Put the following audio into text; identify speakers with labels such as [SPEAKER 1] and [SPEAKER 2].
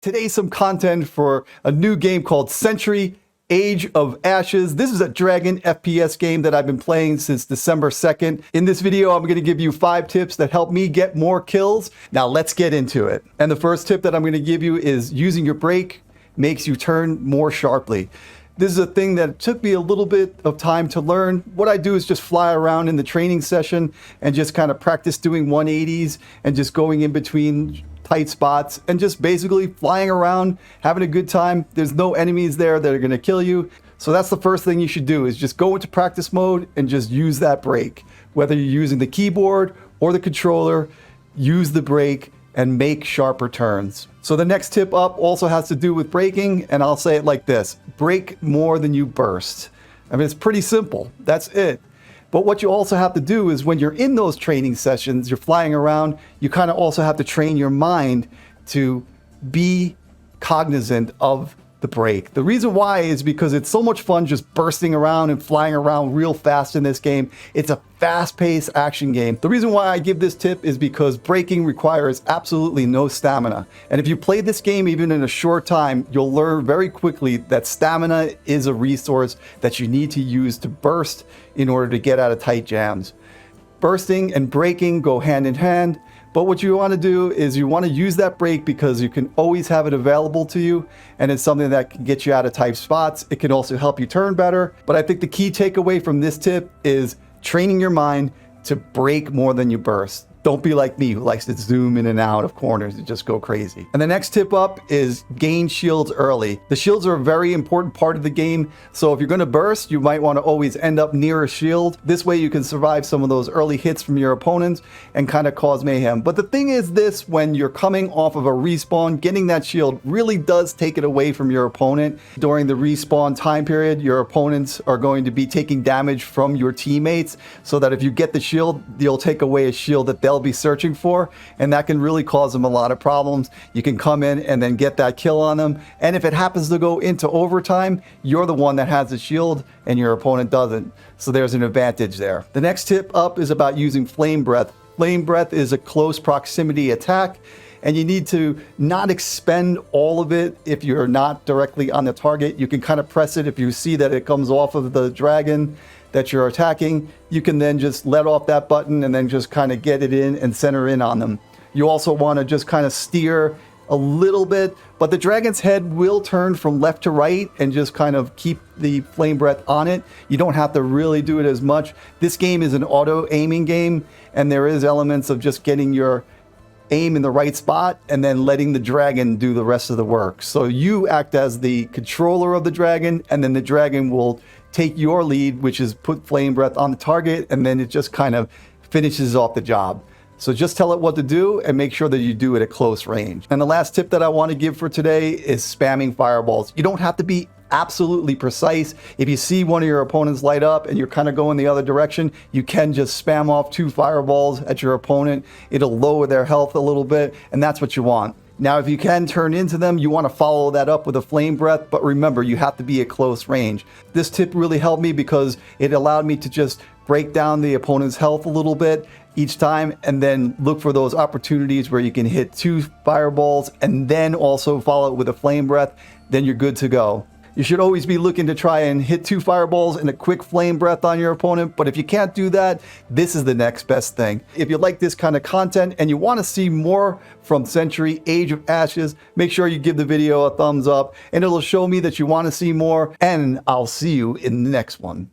[SPEAKER 1] Today's some content for a new game called Century Age of Ashes. This is a Dragon FPS game that I've been playing since December 2nd. In this video, I'm going to give you 5 tips that help me get more kills. Now let's get into it. And the first tip that I'm going to give you is using your brake makes you turn more sharply. This is a thing that took me a little bit of time to learn. What I do is just fly around in the training session and just kind of practice doing 180s and just going in between tight spots and just basically flying around, having a good time. There's no enemies there that are going to kill you. So that's the first thing you should do, is just go into practice mode and just use that brake. Whether you're using the keyboard or the controller, use the brake and make sharper turns. So the next tip up also has to do with braking, and I'll say it like this: brake more than you burst. I mean, it's pretty simple. That's it. But what you also have to do is when you're in those training sessions, you're flying around, you kind of also have to train your mind to be cognizant of the brake. The reason why is because it's so much fun just bursting around and flying around real fast in this game. It's a fast-paced action game. The reason why I give this tip is because braking requires absolutely no stamina. And if you play this game even in a short time, you'll learn very quickly that stamina is a resource that you need to use to burst in order to get out of tight jams. Bursting and braking go hand in hand. But what you want to do is you want to use that brake because you can always have it available to you, and it's something that can get you out of tight spots. It can also help you turn better. But I think the key takeaway from this tip is training your mind to brake more than you burst. Don't be like me, who likes to zoom in and out of corners and just go crazy. And the next tip up is gain shields early. The shields are a very important part of the game. So if you're going to burst, you might want to always end up near a shield. This way you can survive some of those early hits from your opponents and kind of cause mayhem. But the thing is this: when you're coming off of a respawn, getting that shield really does take it away from your opponent. During the respawn time period, your opponents are going to be taking damage from your teammates, so that if you get the shield, you'll take away a shield that they'll be searching for, and that can really cause them a lot of problems. You can come in and then get that kill on them, and if it happens to go into overtime, you're the one that has the shield and your opponent doesn't. So there's an advantage there. The next tip up is about using flame breath. Flame breath is a close proximity attack, and you need to not expend all of it if you're not directly on the target. You can kind of press it. If you see that it comes off of the dragon that you're attacking, you can then just let off that button and then just kind of get it in and center in on them. You also want to just kind of steer a little bit, but the dragon's head will turn from left to right and just kind of keep the flame breath on it. You don't have to really do it as much. This game is an auto aiming game, and there is elements of just getting your aim in the right spot and then letting the dragon do the rest of the work. So you act as the controller of the dragon, and then the dragon will take your lead, which is put flame breath on the target, and then it just kind of finishes off the job. So just tell it what to do and make sure that you do it at close range. And the last tip that I want to give for today is spamming fireballs. You don't have to be absolutely precise. If you see one of your opponents light up and you're kind of going the other direction, you can just spam off 2 fireballs at your opponent. It'll lower their health a little bit, and that's what you want. Now, if you can turn into them, you want to follow that up with a flame breath, but remember, you have to be at close range. This tip really helped me because it allowed me to just break down the opponent's health a little bit each time, and then look for those opportunities where you can hit 2 fireballs and then also follow it with a flame breath. Then you're good to go. You should always be looking to try and hit 2 fireballs and a quick flame breath on your opponent, but if you can't do that, this is the next best thing. If you like this kind of content and you want to see more from Century Age of Ashes, make sure you give the video a thumbs up, and it'll show me that you want to see more, and I'll see you in the next one.